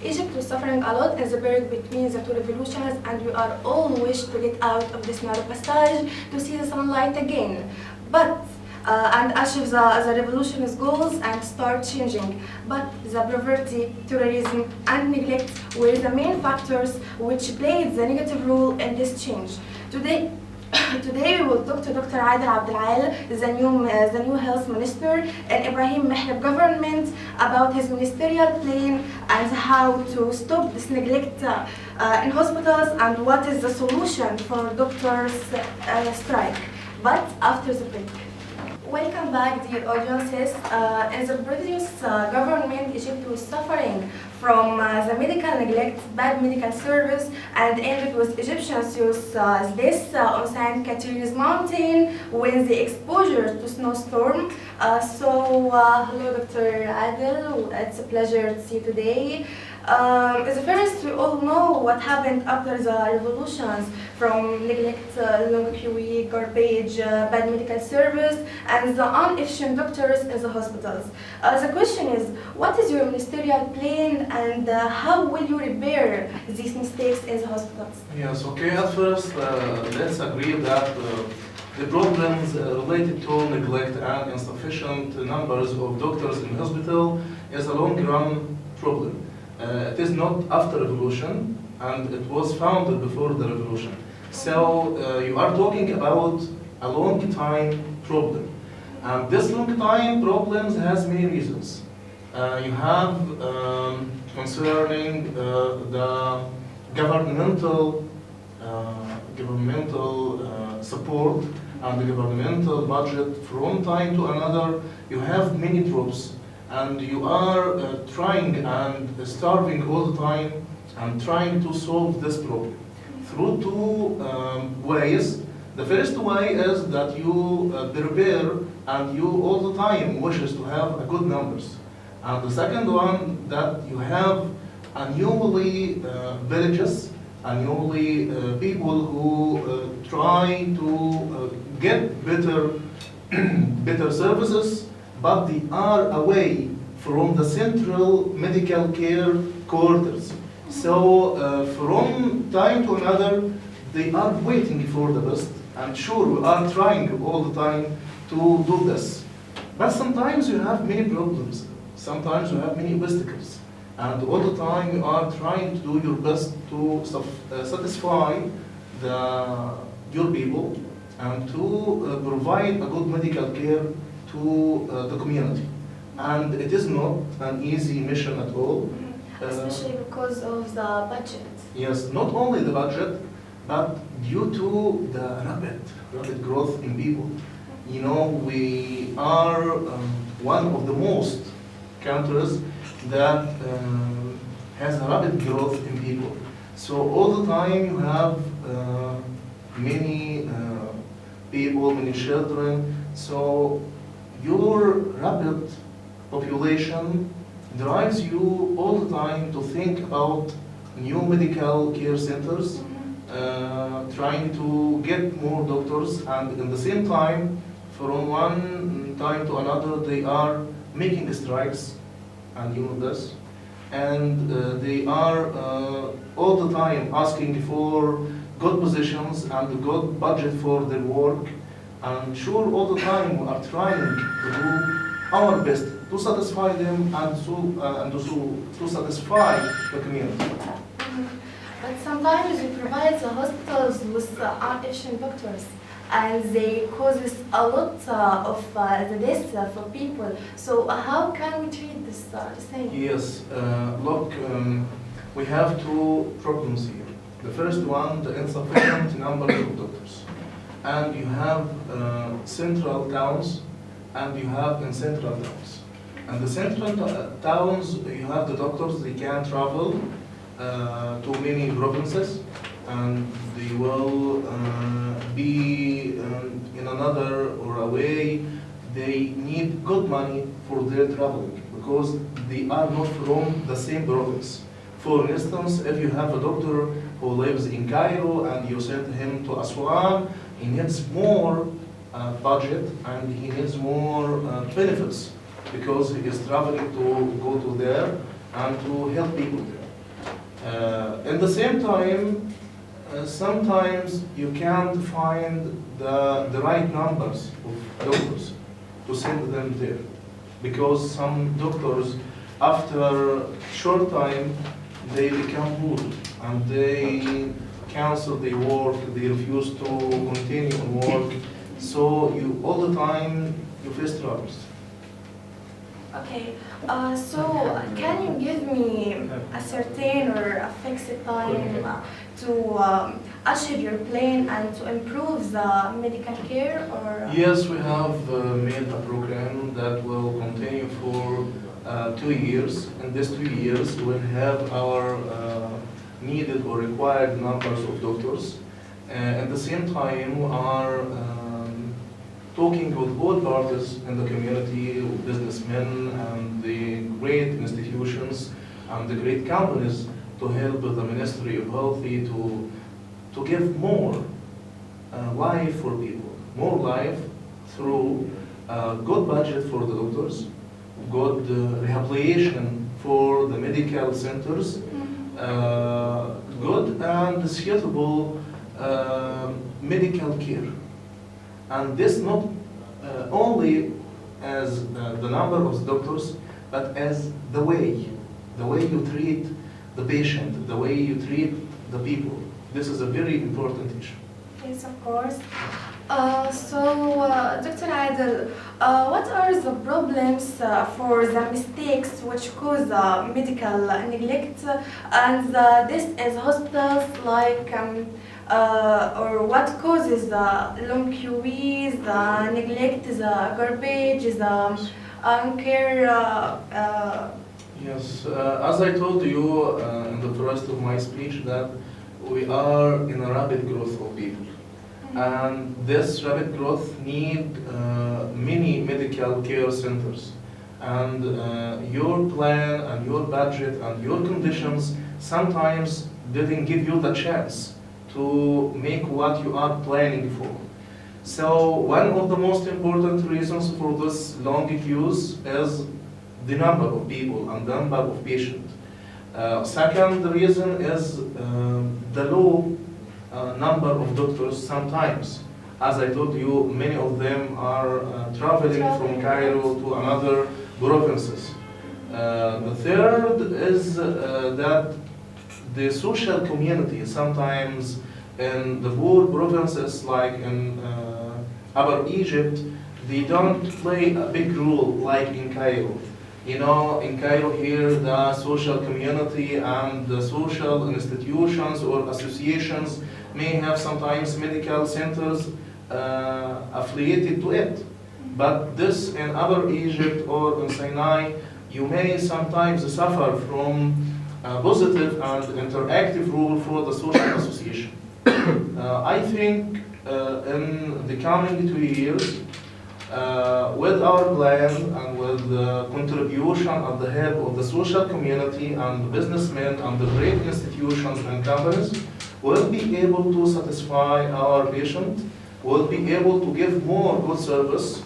Egypt was suffering a lot in the period between the two revolutions, and we are all wish to get out of this narrow passage to see the sunlight again. But and achieve the revolution's goals and start changing. But the poverty, terrorism, and neglect were the main factors which played the negative role in this change. Today we will talk to Dr. Adel, the new health minister, and Ibrahim Mehrab government about his ministerial plan and how to stop this neglect in hospitals and what is the solution for doctors' strike. But after the break. Welcome back, dear audiences. In the previous government, Egypt was suffering from the medical neglect, bad medical service, and ended with Egyptians use this on St. Catherine's Mountain when the exposure to snowstorm. Hello, Dr. Adel. It's a pleasure to see you today. As first, we all know what happened after the revolutions, from neglect, long queue, garbage, bad medical service, and the inefficient doctors in the hospitals. The question is, what is your ministerial plan and how will you repair these mistakes in the hospitals? Yes, okay, at first, let's agree that the problems related to neglect and insufficient numbers of doctors in hospital is a long-run problem. It is not after revolution, and it was founded before the revolution. So you are talking about a long time problem. And this long time problem has many reasons. You have concerning the governmental support and the governmental budget. From time to another, you have many drops, and you are trying and starving all the time and trying to solve this problem through two ways. The first way is that you prepare and you all the time wishes to have a good numbers. And the second one, that you have annually villages, annually people who try to get better services, but they are away from the central medical care quarters. So from time to another, they are waiting for the best. And sure, we are trying all the time to do this. But sometimes you have many problems. Sometimes you have many obstacles. And all the time you are trying to do your best to satisfy your people and to provide a good medical care to the community. And it is not an easy mission at all. Especially because of the budget. Yes, not only the budget, but due to the rapid growth in people. You know, we are one of the most countries that has a rapid growth in people. So all the time you have many people, many children. So your rapid population drives you all the time to think about new medical care centers, trying to get more doctors, and at the same time, from one time to another, they are making strikes, and you know this, and they are all the time asking for good positions and good budget for their work, and sure, all the time we are trying to do our best to satisfy them and to satisfy the community. But sometimes we provide the hospitals with inefficient doctors, and they causes a lot of the deaths for people. So how can we treat this thing? Yes, look, we have two problems here. The first one, the insufficient number of doctors. And you have central towns, and you have in central towns. And the central towns, you have the doctors, they can travel to many provinces, and they will be in another or away. They need good money for their traveling because they are not from the same province. For instance, if you have a doctor who lives in Cairo and you send him to Aswan, he needs more budget and he needs more benefits because he is traveling to go to there and to help people there. At the same time, sometimes you can't find the right numbers of doctors to send them there because some doctors, after short time, they become rude and they cancel their work, they refuse to continue on work. So you all the time you face troubles. Okay, so can you give me a certain or a fixed time to achieve your plan and to improve the medical care? Or Yes, we have made a program that will continue for 2 years. In these 2 years, we'll have our needed or required numbers of doctors. At the same time, we are talking with all parties in the community, businessmen and the great institutions and the great companies to help the Ministry of Health to give more life for people, more life through good budget for the doctors, good rehabilitation for the medical centers, good and suitable medical care. And this not only as the number of doctors, but as the way you treat the patient, the way you treat the people. This is a very important issue. Yes, of course. Dr. Adel, what are the problems for the mistakes which cause medical neglect and this is hospitals like or what causes the long queues, the neglect, the garbage, the uncare? Yes, as I told you in the first of my speech that we are in a rapid growth of people. And this rapid growth need many medical care centers. And your plan and your budget and your conditions sometimes didn't give you the chance to make what you are planning for. So one of the most important reasons for this long queues is the number of people and the number of patients. Second reason is the low number of doctors sometimes. As I told you, many of them are traveling from Cairo to another provinces. The third is that the social community sometimes in the poor provinces like in Upper Egypt, they don't play a big role like in Cairo. You know, in Cairo here, the social community and the social institutions or associations may have sometimes medical centers affiliated to it. But this in Upper Egypt or in Sinai, you may sometimes suffer from a positive and interactive role for the social association. I think in the coming 2 years, with our plan and with the contribution and the help of the social community and the businessmen and the great institutions and companies, we'll be able to satisfy our patient, we'll be able to give more good service,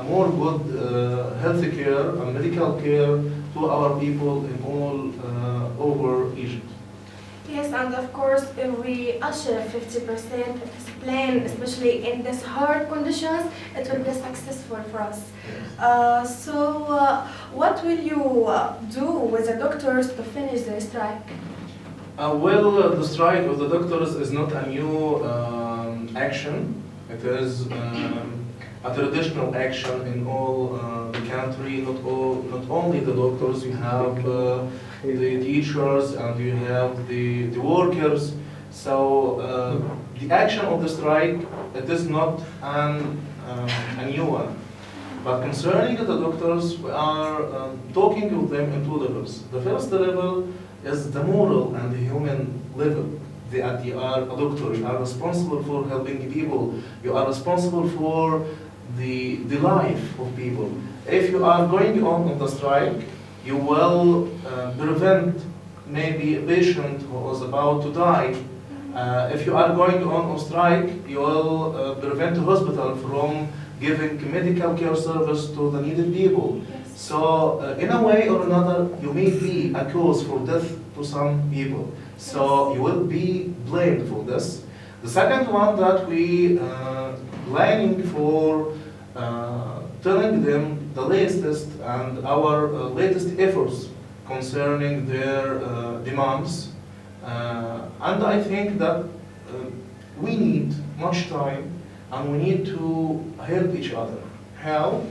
more good health care and medical care to our people in all over Egypt. Yes, and of course, if we achieve 50% of this plan, especially in these hard conditions, it will be successful for us. What will you do with the doctors to finish the strike? Well, the strike of the doctors is not a new action. It is a traditional action in all the country. Not only the doctors. You have the teachers and you have the workers. So the action of the strike, it is not a new one. But concerning the doctors, we are talking with them in two levels. The first level is the moral and the human level. That you are a doctor, you are responsible for helping people, you are responsible for the life of people. If you are going on the strike, you will prevent maybe a patient who is about to die If you are going on strike, you will prevent the hospital from giving medical care service to the needed people. So, in a way or another, you may be a cause for death to some people. So, you will be blamed for this. The second one that we planning for telling them the latest and our latest efforts concerning their demands. And I think that we need much time and we need to help each other. How?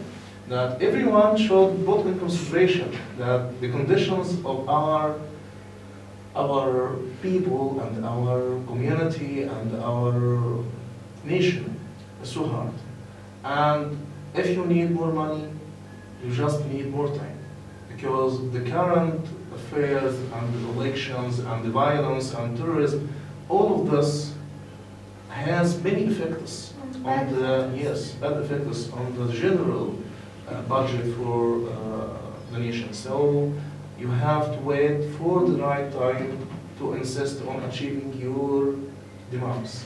That everyone should put in consideration that the conditions of our people and our community and our nation is so hard. And if you need more money, you just need more time. Because the current affairs and the elections and the violence and terrorism, all of this has many effects on the, bad effects on the general budget for the nation. So you have to wait for the right time to insist on achieving your demands.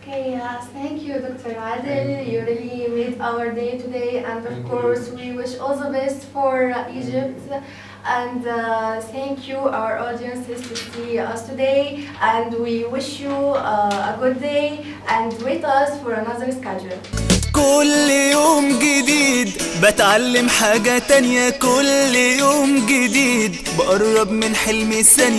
Okay, yes, thank you, Dr. Adel. You really made our day today, and of course, we wish all the best for Egypt. And thank you, our audiences, to see us today. And we wish you a good day, and wait us for another schedule. كل يوم جديد بتعلم حاجة تانية، كل يوم جديد بقرب من حلمي ثانية.